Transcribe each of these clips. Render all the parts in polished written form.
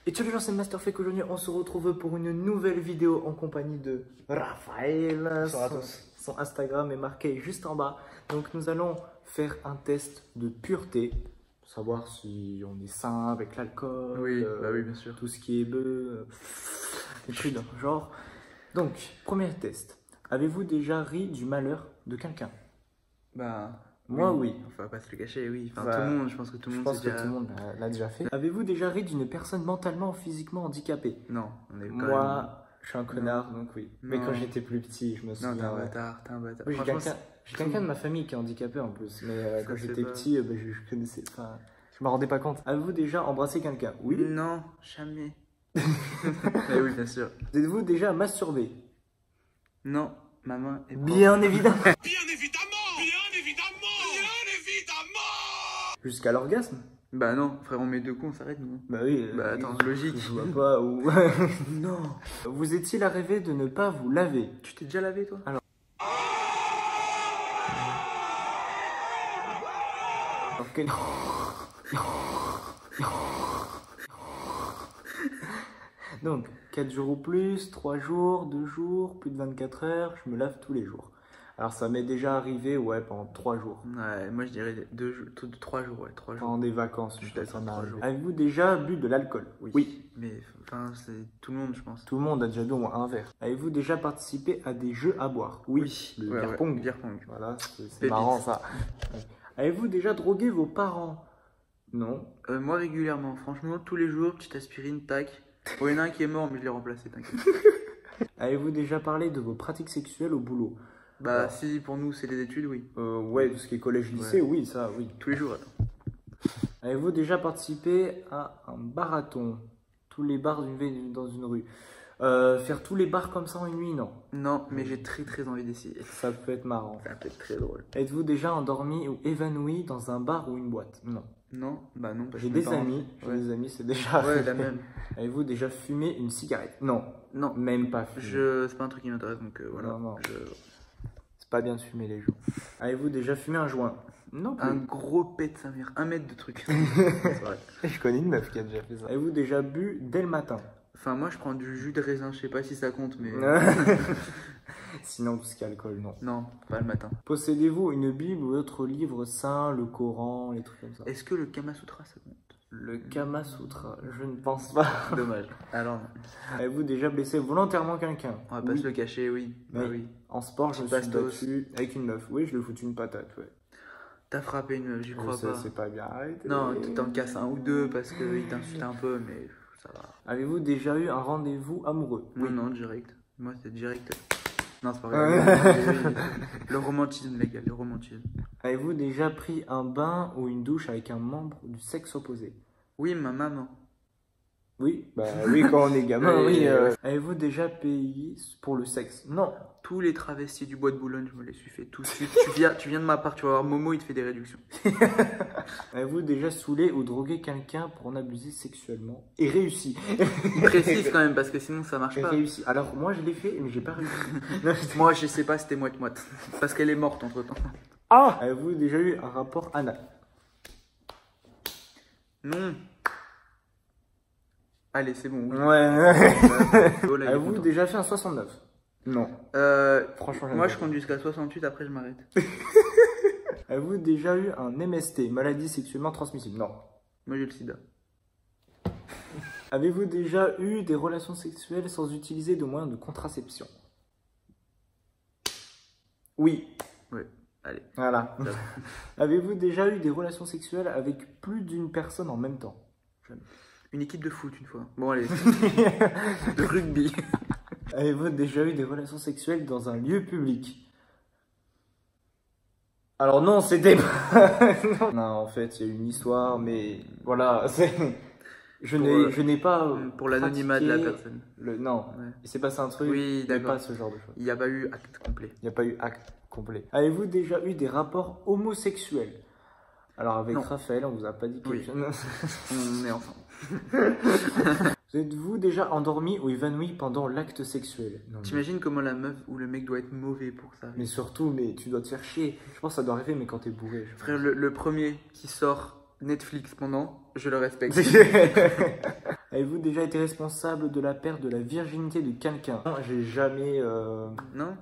Et ciao les gens, c'est Masterfake. Aujourd'hui, on se retrouve pour une nouvelle vidéo en compagnie de Raphaël. Bonsoir à tous. Son Instagram est marqué juste en bas. Donc, nous allons faire un test de pureté. Pour savoir si on est sain avec l'alcool. Oui, oui, bien sûr. Tout ce qui est bœuf, des trucs dans le genre. Donc, premier test. Avez-vous déjà ri du malheur de quelqu'un? Bah, Moi, oui. Enfin, pas se le cacher, oui. Enfin, Bah, tout le monde, je pense que tout le monde tout le monde l'a déjà fait. Avez-vous déjà ri d'une personne mentalement ou physiquement handicapée? Non, on est quand Moi, je suis un connard, donc oui. Mais Non. quand j'étais plus petit, je me souviens. Non, t'es un ouais. bâtard, t'es un bâtard. Oui, Franchement, j'ai quelqu'un de ma famille qui est handicapé en plus. Mais Ça, quand c'est j'étais pas- petit, je connaissais. Enfin, je me rendais pas compte. Avez-vous déjà embrassé quelqu'un? Oui. Non, jamais. Mais oui, bien sûr. Êtes-vous déjà masturbé? Non, ma main est propre. Bien évidemment. Bien évidemment! Bien évidemment! Bien évidemment! Jusqu'à l'orgasme? Bah non, frère, on met deux coups, on s'arrête, nous. Bah oui. Bah attends, logique. Je vois pas où. Non. Vous est-il arrivé de ne pas vous laver? Tu t'es déjà lavé, toi? Alors, quel... Donc, 4 jours ou plus, 3 jours, 2 jours, plus de 24 heures, je me lave tous les jours. Alors, ça m'est déjà arrivé, ouais, pendant 3 jours. Ouais, moi je dirais 3 jours, ouais, 3 jours. Pendant des vacances, Je suis ça d'accord, m'est 3 arrivé. jours. Avez-vous déjà bu de l'alcool? Oui. Mais, enfin, c'est tout le monde, je pense. Tout le monde a déjà bu au moins un verre. Avez-vous déjà participé à des jeux à boire? Oui. Le Ouais, beer ouais, pong. beer pong. Voilà, c'est Pépite. marrant ça. Ouais. Avez-vous déjà drogué vos parents? Non. Moi régulièrement, franchement, tous les jours, petite aspirine, tac. Bon, il y en a un qui est mort, mais je l'ai remplacé, t'inquiète. Avez-vous déjà parlé de vos pratiques sexuelles au boulot? Bah, Alors. si pour nous c'est les études, oui. Ouais, tout ce qui est collège-lycée, Ouais. oui, ça, oui. Tous les jours, attends. Avez-vous déjà participé à un marathon? Tous les bars dans une rue. Faire tous les bars comme ça en une nuit, non. Non, mais j'ai très envie d'essayer. Ça peut être marrant. Ça peut être très drôle. Êtes-vous déjà endormi ou évanoui dans un bar ou une boîte? Non. Non, bah non. J'ai des amis, c'est déjà... Ouais, la même. Avez-vous déjà fumé une cigarette? Non. Non, Même pas fumé. c'est pas un truc qui m'intéresse, donc voilà. Non. C'est pas bien de fumer les gens. Avez-vous déjà fumé un joint? Non plus. Un gros pet de sa mère, 1 mètre de truc. C'est vrai. Je connais une meuf qui a déjà fait ça. Avez-vous déjà bu dès le matin? Enfin, moi je prends du jus de raisin, je sais pas si ça compte, mais. Sinon, tout ce qui est alcool, non. Non, pas le matin. Possédez-vous une Bible ou autre livre saint, le Coran, les trucs comme ça? Est-ce que le Kama Sutra ça compte? Le Kama Sutra, je ne pense pas. Dommage. Alors, non. Avez-vous déjà blessé volontairement quelqu'un? On va pas Oui. se le cacher, oui. Bah Oui. oui. En sport, je me suis Bastos. battu avec une meuf. Oui, je lui ai foutu une patate, ouais. T'as frappé une meuf, j'y crois pas. C'est pas bien arrêté. Non, tu t'en casses un ou deux parce qu'il t'insulte un peu, mais ça va. Avez-vous déjà eu un rendez-vous amoureux? Oui, non, direct. Moi, c'est direct. Non, c'est pas vrai. Le romantisme, les gars, le romantisme. Avez-vous déjà pris un bain ou une douche avec un membre du sexe opposé? Oui, ma maman. Oui, bah oui, quand on est gamin, Oui, oui. ouais. Avez-vous déjà payé pour le sexe? Non. Tous les travestis du bois de Boulogne, je me les suis fait tout de suite. Tu viens de ma part, tu vas voir Momo, il te fait des réductions. Avez-vous déjà saoulé ou drogué quelqu'un pour en abuser sexuellement? Et réussi. Il précise quand même, parce que sinon ça marche Et pas. réussi. Alors, moi, je l'ai fait, mais j'ai pas réussi. Moi, je sais pas, c'était moite-moite. Parce qu'elle est morte entre temps. Ah! Avez-vous déjà eu un rapport anal? Non. Allez, c'est bon. Oui. Ouais. Oh, là, il est Avez-vous content. déjà fait un 69? Non. Franchement, Moi, je conduis jusqu'à 68, après je m'arrête. Avez-vous déjà eu un MST, maladie sexuellement transmissible? Non. Moi, j'ai le sida. Avez-vous déjà eu des relations sexuelles sans utiliser de moyens de contraception? Oui. Oui, allez. Voilà. Avez-vous déjà eu des relations sexuelles avec plus d'une personne en même temps? Jamais. Une équipe de foot, une fois. Bon, allez. De rugby. Avez-vous déjà eu des relations sexuelles dans un lieu public? Alors non, c'était pas... non, en fait, il y a une histoire, mais voilà, je n'ai pas Pour l'anonymat de la pratiqué personne. Non, Ouais. il s'est passé un truc, Oui, mais d'accord. pas ce genre de choses. Il n'y a pas eu acte complet. Il n'y a pas eu acte complet. Avez-vous déjà eu des rapports homosexuels? Alors avec Non. Raphaël, on vous a pas dit quelque Oui. chose. On est ensemble. Êtes-vous déjà endormi ou évanoui pendant l'acte sexuel? Non, mais... T'imagines comment la meuf ou le mec doit être mauvais pour ça? mais surtout, mais tu dois te faire chier. Je pense que ça doit arriver, mais quand t'es bourré. Frère, le premier qui sort Netflix pendant, je le respecte. Avez-vous déjà été responsable de la perte de la virginité de quelqu'un? Non, j'ai jamais Non?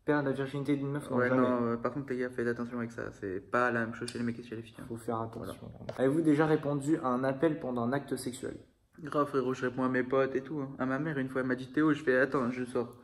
perdre la virginité d'une meuf, non, Ouais, jamais. non, par contre, les gars, faites attention avec ça. C'est pas la même chose chez les mecs et chez les filles. Hein. Faut faire attention. Avez-vous déjà répondu à un appel pendant un acte sexuel? Grave, frérot, je réponds à mes potes et tout. Hein. À ma mère, une fois, elle m'a dit Théo, je fais attends, je sors.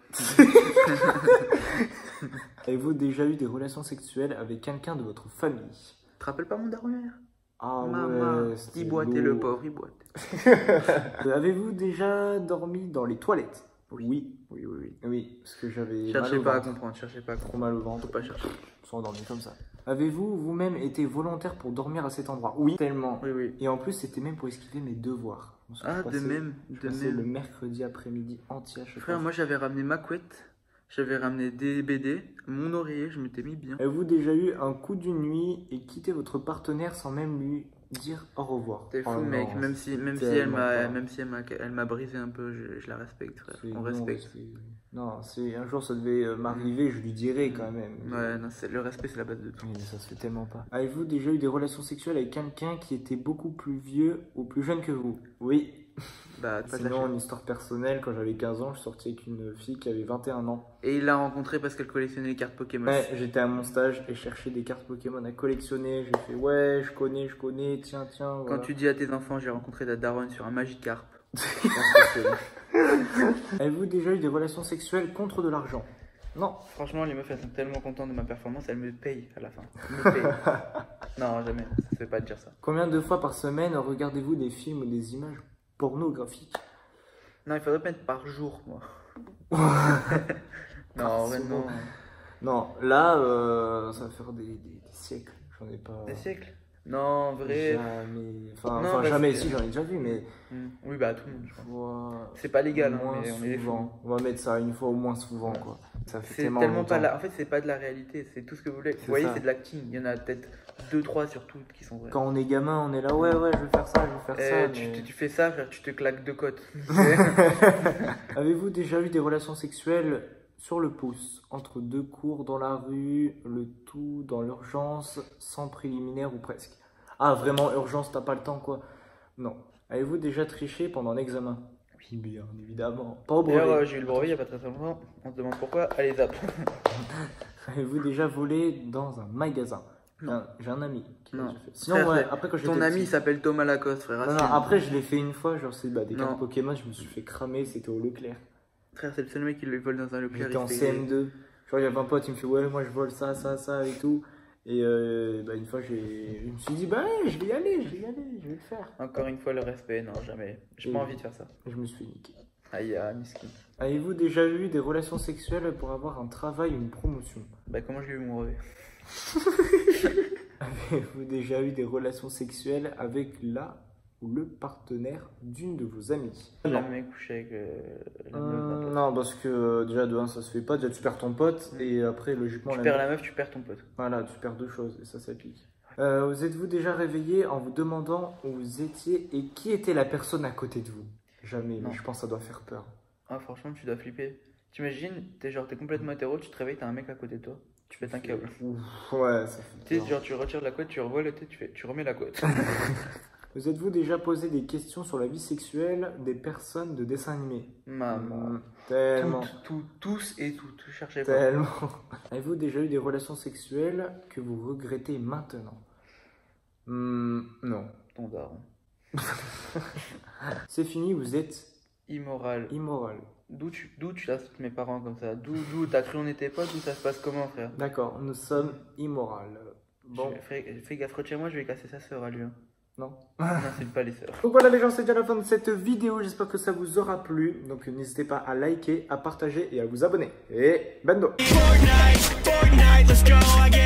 Avez-vous déjà eu des relations sexuelles avec quelqu'un de votre famille? Tu te rappelles pas mon daron hier? Ah Maman, ouais, c'était il boitait le lourd. pauvre, il boitait. Avez-vous déjà dormi dans les toilettes? Oui. Oui, oui, oui. Oui, parce que j'avais Cherchez mal au pas à ventre. comprendre, cherchez pas à Trop comprendre. mal au ventre. Faut pas chercher. Je suis endormi comme ça. Avez-vous vous-même été volontaire pour dormir à cet endroit? Oui, tellement. Oui, oui. Et en plus, c'était même pour esquiver mes devoirs. Parce que Ah, je de passais- même, Je de passais même. le mercredi après-midi entier à chaque Frère, fois. moi j'avais ramené ma couette, j'avais ramené des BD, mon oreiller, je m'étais mis bien. Avez-vous déjà eu un coup d'une nuit et quitté votre partenaire sans même lui dire au revoir? T'es fou, Oh mec, non, même si tellement pas. elle m'a brisé un peu, je la respecte, frère. c'est On non, respecte. Non, c'est un jour ça devait m'arriver, je lui dirais quand même. Ouais, non, le respect c'est la base de tout. Oui, mais ça se fait tellement pas. Avez-vous déjà eu des relations sexuelles avec quelqu'un qui était beaucoup plus vieux ou plus jeune que vous? Oui. Bah, pas de Sinon, lâcher. une histoire personnelle, quand j'avais 15 ans, je suis sorti avec une fille qui avait 21 ans. Et il l'a rencontré parce qu'elle collectionnait les cartes Pokémon. Ouais, j'étais à mon stage et cherchais des cartes Pokémon à collectionner. J'ai fait ouais, je connais, tiens. Quand Voilà. tu dis à tes enfants, j'ai rencontré ta daronne sur un Magikarp. Avez-vous déjà eu des relations sexuelles contre de l'argent? Non. Franchement, les meufs, elles sont tellement contentes de ma performance, elles me payent à la fin. Elles me payent. Non, jamais, ça se fait pas de dire ça. Combien de fois par semaine regardez-vous des films ou des images pornographiques? Non, il faudrait pas mettre par jour, moi. Non, en vrai, non. Non, là, ça va faire des siècles. J'en ai pas. Des siècles? Non, en vrai. Jamais. Non, Enfin, bah, jamais, c'est- si, j'en ai déjà vu, mais. Oui, bah, tout le monde, je crois. Voilà. C'est pas légal, hein, Moins mais on est des fous. souvent. On va mettre ça une fois au moins souvent, quoi. Ça fait C'est tellement tellement pas longtemps. la... En fait, c'est pas de la réalité, c'est tout ce que vous voulez. Vous C'est voyez, ça. c'est de l'acting. Il y en a peut-être 2-3 sur toutes qui sont vraies. Quand on est gamin, on est là, ouais, je vais faire ça, je vais faire ça. mais- Tu fais ça, frère, tu te claques 2 côtes. Avez-vous déjà eu des relations sexuelles sur le pouce, entre deux cours dans la rue, le tout dans l'urgence, sans préliminaire ou presque? Ah, vraiment, urgence, t'as pas le temps, quoi. Non. Avez-vous déjà triché pendant l'examen? Oui, bien évidemment. Pas au brevet. D'ailleurs, j'ai eu le brevet il y a pas très longtemps. On se demande pourquoi. Allez, zap. Avez-vous déjà volé dans un magasin? Non. J'ai un ami qui l'a Non. déjà fait. Sinon, Frère, ouais, après quand j'étais Ton ami petit- s'appelle Thomas Lacoste, frère. Non, non, Assine. après je l'ai fait une fois, genre c'est des Non. cartes Pokémon, je me suis fait cramer, c'était au Leclerc. Frère, c'est le seul mec qui le vole dans un Leclerc. J'étais en il fait- CM2, genre il y avait un pote, il me fait ouais, moi je vole ça et tout. Et une fois je me suis dit, bah ouais, je vais y aller, je vais le faire. Encore une fois, le respect, non, jamais. J'ai pas envie de faire ça. Et je me suis niqué. Aïe, miskin. Avez-vous déjà eu des relations sexuelles pour avoir un travail ou une promotion? Bah, comment j'ai eu mon brevet? Avez-vous déjà eu des relations sexuelles avec la ou le partenaire d'une de vos amies? Non. Jamais couché avec la meuf d'un pote. Non, parce que déjà de 1 ça se fait pas, déjà tu perds ton pote et après logiquement Tu la perds meuf- la meuf, tu perds ton pote. Voilà, tu perds deux choses et ça pique. Vous êtes-vous déjà réveillé en vous demandant où vous étiez et qui était la personne à côté de vous? Jamais, Non. mais je pense que ça doit faire peur. Ah, franchement, tu dois flipper. T'imagines, t'es complètement hétéro, tu te réveilles, t'as un mec à côté de toi, tu pètes un câble. Ouf, ouais, ça fait Tu sais, peur. genre, tu retires la couette, tu revois le thé, tu remets la couette. Vous êtes-vous déjà posé des questions sur la vie sexuelle des personnes de dessin animé? Maman. Tellement. Tous et tout, cherchez pas. Tellement. Avez-vous déjà eu des relations sexuelles que vous regrettez maintenant? Non. Ton daron. C'est fini, vous êtes Immoral. immoral. D'où tu insultes mes parents comme ça? D'où t'as cru on était potes? D'où ça se passe comment, frère? D'accord, nous sommes immoral. Bon, Fais gaffe, chez moi, je vais casser sa sœur à lui. Hein. non. N'insulte pas les sœurs. Donc voilà les gens, c'est déjà la fin de cette vidéo. J'espère que ça vous aura plu. Donc n'hésitez pas à liker, à partager et à vous abonner. Et bando! Fortnite, let's go again.